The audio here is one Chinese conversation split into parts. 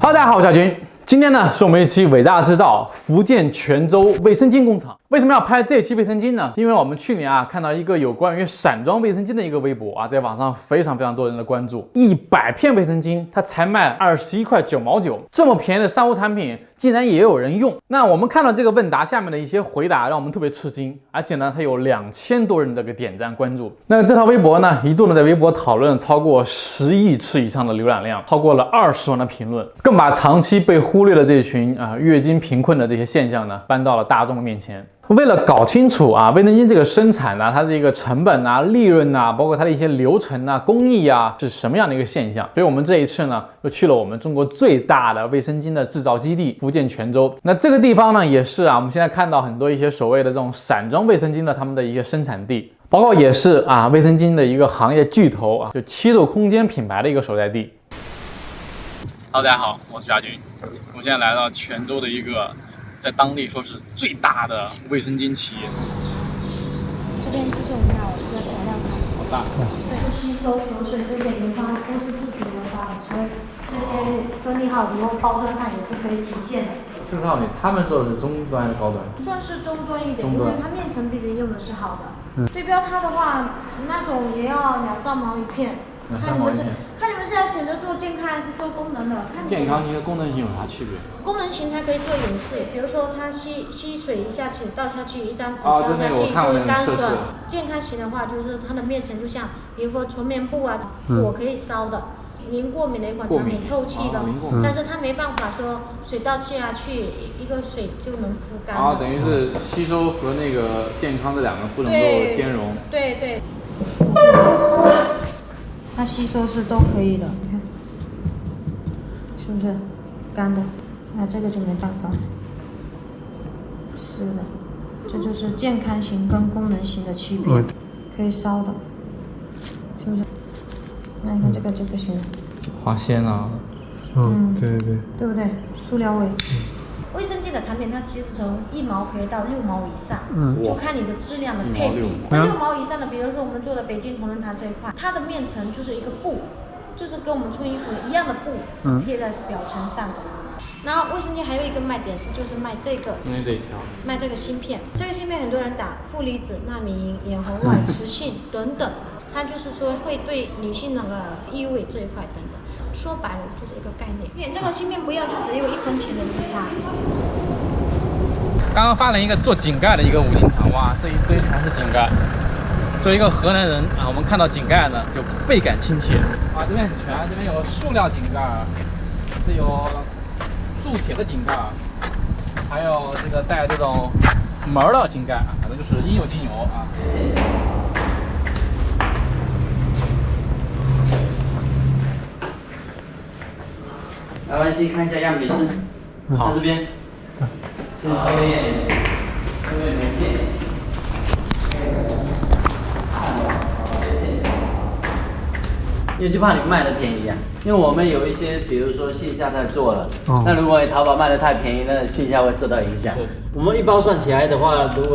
大家好，我是小军。今天呢，是我们一期伟大制造福建泉州卫生巾工厂。为什么要拍这期卫生巾呢？因为我们去年看到一个有关于散装卫生巾的一个微博在网上非常多人的关注。100片卫生巾，它才卖21块9毛9，这么便宜的商务产品，竟然也有人用。那我们看到这个问答下面的一些回答，让我们特别吃惊，而且呢，它有2000多人这个点赞关注。那这条微博呢，一度呢在微博讨论超过10亿次以上的浏览量，超过了20万的评论，更把长期被忽略的这群月经贫困的这些现象呢，搬到了大众的面前。为了搞清楚卫生巾这个生产它的一个成本利润包括它的一些流程工艺是什么样的一个现象，所以我们这一次呢，又去了我们中国最大的卫生巾的制造基地福建泉州。那这个地方呢，也是我们现在看到很多一些所谓的这种散装卫生巾的他们的一些生产地，包括也是卫生巾的一个行业巨头就七度空间品牌的一个所在地。Hello， 大家好，我是亚军。我们现在来到泉州的一个在当地说是最大的卫生巾企业。这边就是我们要材料厂，好大。对，吸收锁水这些地方都是自主研发的，所以这些专利号以后包装上也是可以体现的。这个号他们做的是中端还是高端？算是中端一点，因为它面层毕竟用的是好的。对标它的话，那种也要2-3毛一片。看你们是要选择做健康还是做功能的？看健康型和功能型有啥区别？功能型它可以做演示，比如说它吸水一下去倒下去，一张纸倒下去就会干爽。健康型的话，就是它的面层就像比如说纯棉布我可以烧的，零过敏的一款产品，透气的，但是它没办法说水倒下去一个水就能铺干的。等于是吸收和那个健康这两个不能够兼容。对。它吸收是都可以的，你看，是不是干的？那这个就没办法，湿的，这就是健康型跟功能型的区别，可以烧的，是不是？那你看这个就不行了，花仙对，对不对？塑料味。卫生巾的产品，它其实从1毛可以到6毛以上，就看你的质量的配比。6毛以上的，比如说我们做的北京同仁堂这一块，它的面层就是一个布，就是跟我们穿衣服一样的布，是贴在表层上的。然后卫生巾还有一个卖点就是卖这个，卖这个芯片。这个芯片很多人打负离子、纳米银、眼红外、磁性等等，它就是说会对女性那个异味这一块等等。说白了就是一个概念，这个芯片不要就只有1分钱的之差。刚刚发了一个做井盖的一个五金厂，哇，这一堆全是井盖。作为一个河南人我们看到井盖呢就倍感亲切。这边很全，这边有塑料井盖，这有铸铁的井盖，还有这个带这种门的井盖，反正就是应有尽有来，完看一下样品室，在这边，先抽验，这位媒介，因为就怕你卖的便宜因为我们有一些，比如说线下在做了，那如果你淘宝卖的太便宜，那线下会受到影响。我们一包算起来的话，如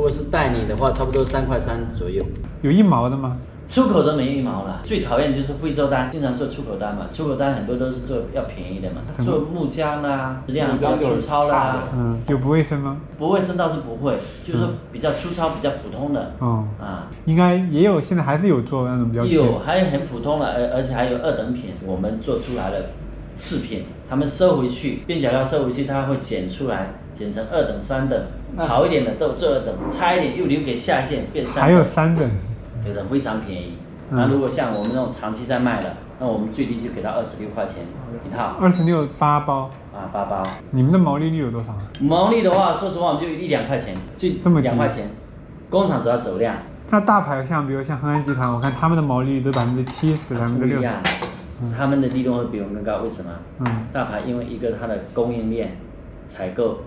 果是代理的话，差不多3块3左右。有1毛的吗？出口都没1毛了，最讨厌就是非洲单，经常做出口单嘛。出口单很多都是做要便宜的嘛，做木浆质量比较粗糙啦。有不卫生吗？不卫生倒是不会，就是说比较粗糙、比较普通的。应该也有，现在还是有做那种比较。有，还有很普通的，而且还有2等品，我们做出来了次品，他们收回去，边角料收回去，他会剪出来，剪成2等、3等，好一点的都做2等，差一点又留给下线变3等。还有3等。有的非常便宜，那如果像我们那种长期在卖的，那我们最低就给到26块钱一套。26 8包。8包。你们的毛利率有多少？毛利的话，说实话，我们就1-2块钱，就2块钱。工厂主要走量。那大牌比如像恒安集团，我看他们的毛利率都70%、60%。不一样，他们的利润会比我们更高，为什么？大牌因为一个它的供应链、采购。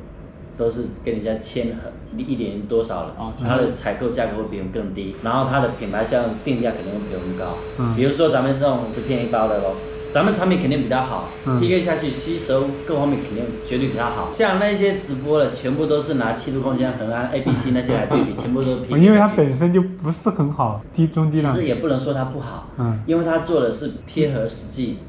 都是跟人家签1年多少了，它的采购价格会比我们更低，然后它的品牌效应定价肯定会比我们高。比如说咱们这种10片1包的咯，咱们产品肯定比较好，PK 下去吸收各方面肯定绝对比较好。像那些直播的，全部都是拿7度空间、恒安、ABC 那些来对比，全部都因为它本身就不是很好，中低档。其实也不能说它不好，因为它做的是贴合实际。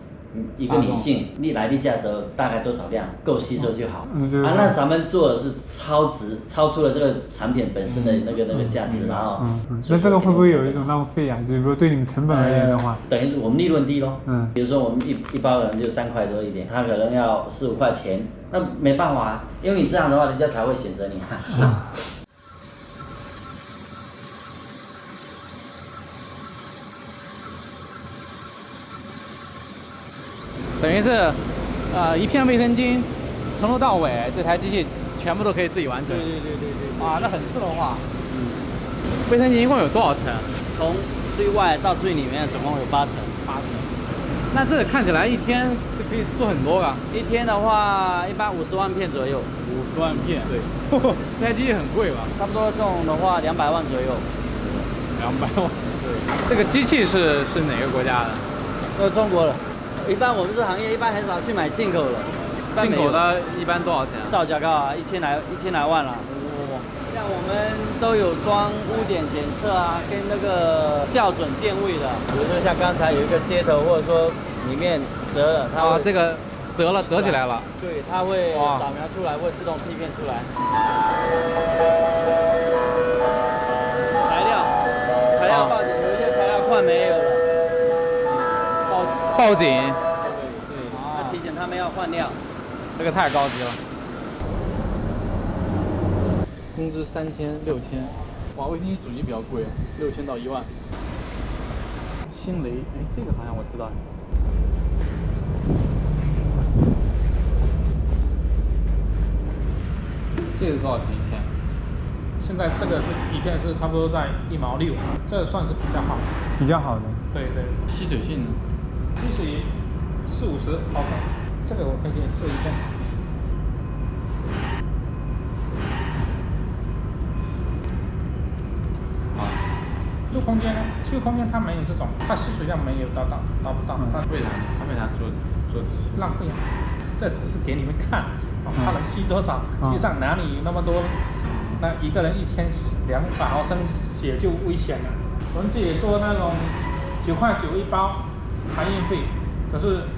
一个女性你来例假的时候大概多少量够吸收就好。那咱们做的是超出了这个产品本身的那个价值，然后那这个会不会有一种浪费啊？就是说对你们成本而言的话，等于我们利润低咯。比如说我们一包可能就3块多一点，他可能要4、5块钱，那没办法啊，因为你这样的话，人家才会选择你。等于是，一片卫生巾，从头到尾这台机器全部都可以自己完成。对。啊，那很自动化。卫生巾一共有多少层？从最外到最里面总共有8层。那这个看起来一天就可以做很多啊。一天的话，一般50万片左右。50万片。对。这台机器很贵吧？差不多这种的话200万左右。200万。对。这个机器是哪个国家的？中国的。一般我们这行业一般很少去买进口的，进口的一般多少钱？造价高啊，1000来万了。像我们都有装污点检测啊，跟那个校准电位的。比如说像刚才有一个接头，或者说里面折了，它这个折起来了。对，它会扫描出来，会自动批片出来。材料报警，有一些材料快没有了。报警，对，提醒他们要换料，这个太高级了。工资3000、6000，哇，卫生巾主机比较贵，6000到1万。新雷，哎，这个好像我知道。这个多少钱一片？现在这个是一片是差不多在1毛6，这算是比较好的。对。吸水性呢？吸水40-50毫升，这个我可以给你试一下。旧空间呢？旧空间它没有这种，它吸水量没有达不到。它为啥做浪费啊？这只是给你们看，它能吸多少？实际上哪里有那么多？那一个人一天200毫升血就危险了。我们自己做那种9块9一包。含运费，可是，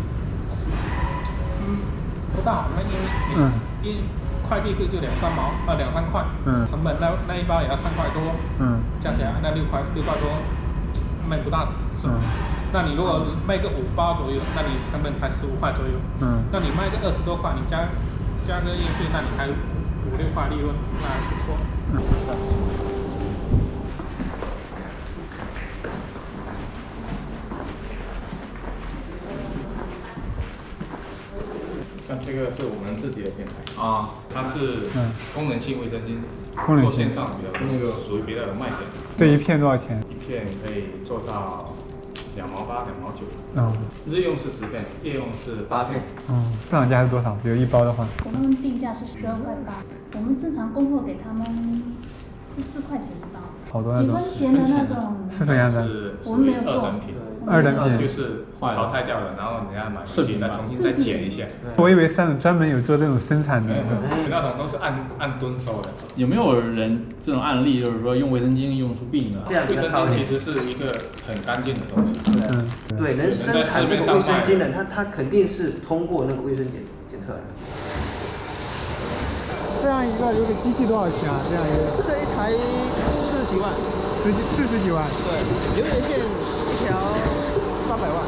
不大好，那因为快递费就2、3块，成本那一包也要3块多，加起来那6块多，卖不大，是吧？那你如果卖个5包左右，那你成本才15块左右，那你卖个20多块，你加个运费，那你还5、6块利润，那还不错。像这个是我们自己的品牌啊，它是功能性卫生巾，做线上比较那个属于比较有卖点。这一片多少钱？一片可以做到2毛8、2毛9。日用是10片，夜用是8片。市场价是多少？比如一包的话？我们定价是12块8，我们正常供货给他们是4块钱一包。好多那种。几分钱的那种。是这样的。我们没有做。2等品就是淘汰掉了，然后你要买回去再重新再剪一下。我以为是专门有做这种生产的，那种都是按吨收的。有没有人这种案例，就是说用卫生巾用出病的？卫生巾其实是一个很干净的东西。对，能生产这个卫生巾的，它肯定是通过那个卫生检测的。这样一个机器多少钱啊？这样一个？这一台40几万。40几万？对，流水线1条300万。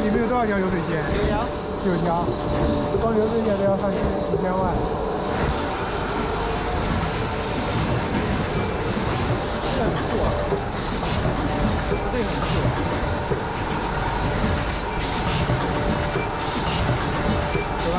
你们有多少条流水线？9条。光流水线都要上几千万。这很酷啊！这个很酷。走吧。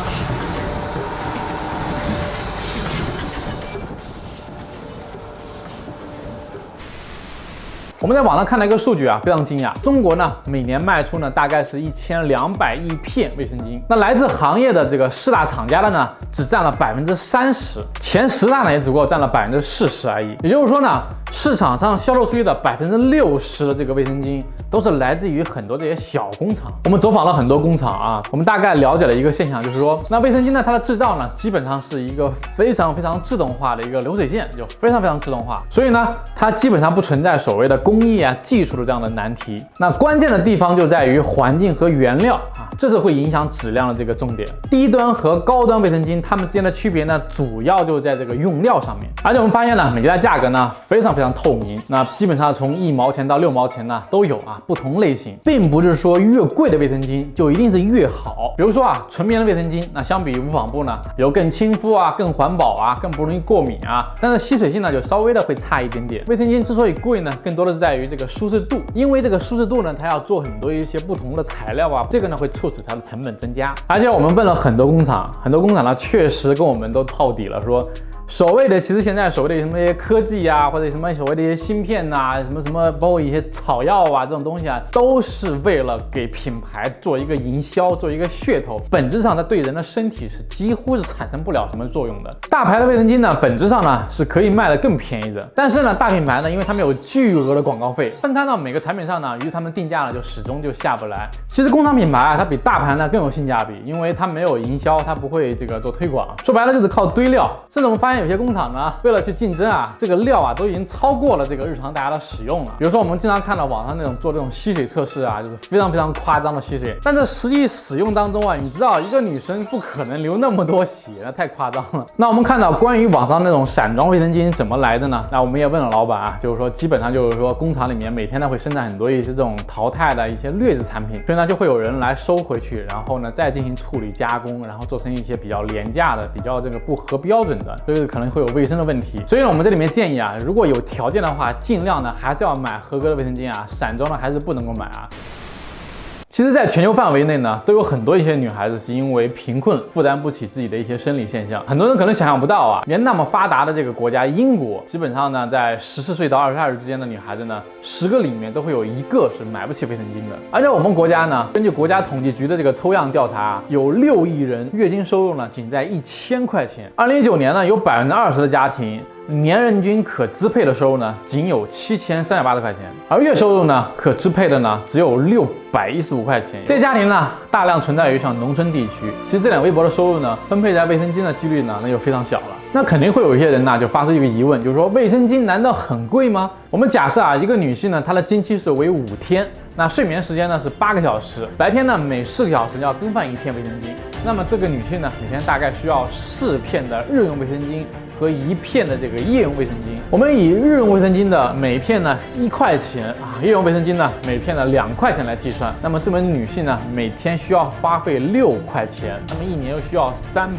我们在网上看了一个数据啊，非常惊讶。中国呢，每年卖出呢大概是1200亿片卫生巾。那来自行业的这个4大厂家的呢，只占了30%，前10大呢也只不过占了40%而已。也就是说呢，市场上销售出去的60%的这个卫生巾都是来自于很多这些小工厂。我们走访了很多工厂啊，我们大概了解了一个现象，就是说，那卫生巾呢，它的制造呢，基本上是一个非常自动化的一个流水线，就非常自动化，所以呢，它基本上不存在所谓的工艺啊、技术的这样的难题。那关键的地方就在于环境和原料啊，这是会影响质量的这个重点。低端和高端卫生巾它们之间的区别呢，主要就在这个用料上面。而且我们发现呢，每家价格呢非常透明，那基本上从1毛钱到6毛钱呢都有啊，不同类型，并不是说越贵的卫生巾就一定是越好。比如说啊，纯棉的卫生巾，那相比于无纺布呢，有更亲肤啊、更环保啊、更不容易过敏啊，但是吸水性呢就稍微的会差一点点。卫生巾之所以贵呢，更多的是在于这个舒适度，因为这个舒适度呢，它要做很多一些不同的材料啊，这个呢会促使它的成本增加。而且我们问了很多工厂，呢确实跟我们都套底了，说所谓的，其实现在所谓的什么一些科技啊，或者什么所谓的一些芯片呐、什么，包括一些草药啊这种东西啊，都是为了给品牌做一个营销，做一个噱头。本质上它对人的身体是几乎是产生不了什么作用的。大牌的卫生巾呢，本质上呢是可以卖得更便宜的，但是呢，大品牌呢，因为他们有巨额的广告费，分摊到每个产品上呢，于是他们定价呢就始终就下不来。其实工厂品牌啊，它比大牌呢更有性价比，因为它没有营销，它不会这个做推广，说白了就是靠堆料。甚至我们发现有些工厂呢，为了去竞争啊，这个料啊都已经超过了这个日常大家的使用了。比如说我们经常看到网上那种做这种吸水测试啊，就是非常夸张的吸水，但这实际使用当中啊，你知道一个女生不可能流那么多血，那太夸张了。那我们看到关于网上那种散装卫生巾怎么来的呢？那我们也问了老板啊，就是说基本上就是说工厂里面每天呢会生产很多一些这种淘汰的一些劣质产品，所以呢就会有人来收回去，然后呢再进行处理加工，然后做成一些比较廉价的、比较这个不合标准的，所以可能会有卫生的问题。所以呢我们这里面建议啊，如果有条件的话，尽量呢还是要买合格的卫生巾啊，散装的还是不能够买啊。其实，在全球范围内呢，都有很多一些女孩子是因为贫困负担不起自己的一些生理现象。很多人可能想象不到啊，连那么发达的这个国家英国，基本上呢，在14岁到22岁之间的女孩子呢，10个里面都会有1个是买不起卫生巾的。而且我们国家呢，根据国家统计局的这个抽样调查啊，有6亿人月经收入呢仅在1000块钱。2019年呢，有20%的家庭年人均可支配的收入呢，仅有7380块钱，而月收入呢，可支配的呢，只有615块钱。这些家庭呢，大量存在于像农村地区。其实这点微薄的收入呢，分配在卫生巾的几率呢，那就非常小了。那肯定会有一些人呢，就发出一个疑问，就是说卫生巾难道很贵吗？我们假设啊，一个女性呢，她的经期是为5天，那睡眠时间呢是8个小时，白天呢每4个小时要更换1片卫生巾，那么这个女性呢，每天大概需要4片的日用卫生巾和1片的这个夜用卫生巾。我们以日用卫生巾的每片呢1块钱啊，夜用卫生巾呢每片的2块钱来计算，那么这名女性呢每天需要花费6块钱，那么1年又需要360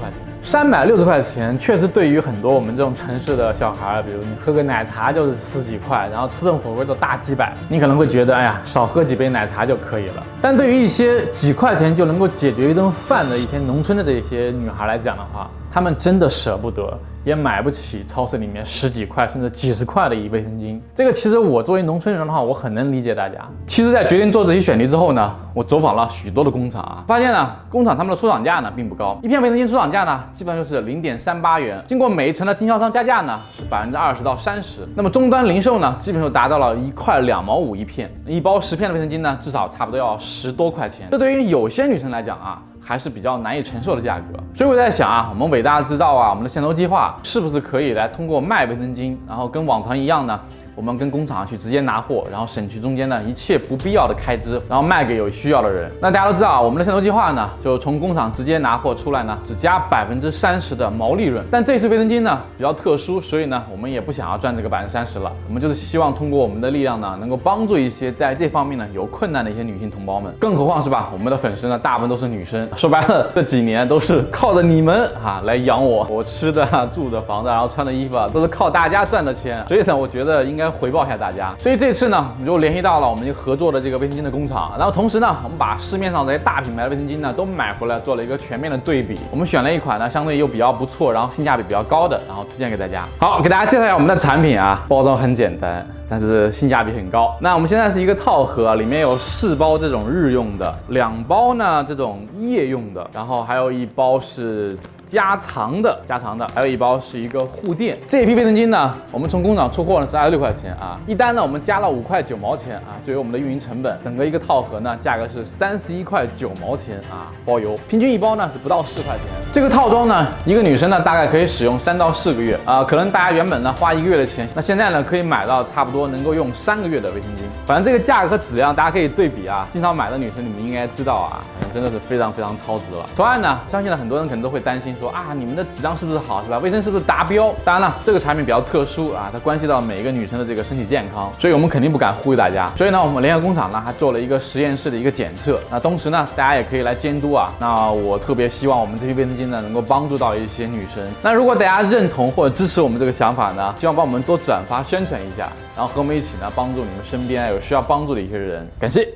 块钱。360块钱确实对于很多我们这种城市的小孩，比如你喝个奶茶就是10几块，然后吃顿火锅都大几百，你可能会觉得哎呀少喝几杯奶茶就可以了。但对于一些几块钱就能够解决一顿饭的一些农村的这些女孩来讲的话，她们真的舍不得，也买不起超市里面10几块甚至几十块的一卫生巾。这个其实我作为农村人的话，我很能理解大家。其实在决定做这些选题之后呢，我走访了许多的工厂啊，发现呢工厂他们的出厂价呢并不高，1片卫生巾出厂价呢基本上就是0.38元，经过每一层的经销商加价呢是20%到30%，那么终端零售呢基本上达到了1块2毛5一片，一包10片的卫生巾呢至少差不多要10多块钱，这对于有些女生来讲啊还是比较难以承受的价格。所以我在想啊，我们伟大制造啊，我们的牵头计划是不是可以来通过卖卫生巾，然后跟往常一样呢，我们跟工厂去直接拿货，然后省去中间的一切不必要的开支，然后卖给有需要的人。那大家都知道啊，我们的牵头计划呢，就从工厂直接拿货出来呢，只加30%的毛利润。但这次卫生巾呢比较特殊，所以呢我们也不想要赚这个30%了，我们就是希望通过我们的力量呢，能够帮助一些在这方面呢有困难的一些女性同胞们。更何况是吧，我们的粉丝呢大部分都是女生，说白了这几年都是靠着你们啊来养我吃的住的房子，然后穿的衣服啊都是靠大家赚的钱，所以呢我觉得应该回报一下大家。所以这次呢我们就联系到了我们一个合作的这个卫生巾的工厂，然后同时呢我们把市面上这些大品牌的卫生巾呢都买回来，做了一个全面的对比。我们选了一款呢相对又比较不错，然后性价比比较高的，然后推荐给大家。好，给大家介绍一下我们的产品啊，包装很简单，但是性价比很高。那我们现在是一个套盒，里面有4包这种日用的，2包呢这种夜用的，然后还有1包是加长的，还有一包是一个护垫。这一批卫生巾呢，我们从工厂出货呢是26块钱啊，一单呢我们加了5块9毛钱啊，作为我们的运营成本，整个一个套盒呢价格是31块9毛钱啊，包邮，平均一包呢是不到4块钱。这个套装呢，一个女生呢大概可以使用3到4个月啊，可能大家原本呢花1个月的钱，那现在呢可以买到差不多能够用3个月的卫生巾。反正这个价格和质量大家可以对比啊，经常买的女生你们应该知道啊，真的是非常超值了。同样呢，相信呢很多人可能都会担心说啊，你们的质量是不是好，是吧？卫生是不是达标？当然了，这个产品比较特殊啊，它关系到每一个女生的这个身体健康，所以我们肯定不敢忽悠大家。所以呢，我们联合工厂呢还做了一个实验室的一个检测，那同时呢，大家也可以来监督啊。那我特别希望我们这批卫生巾呢能够帮助到一些女生。那如果大家认同或者支持我们这个想法呢，希望帮我们多转发宣传一下，然后和我们一起呢帮助你们身边有需要帮助的一些人。感谢。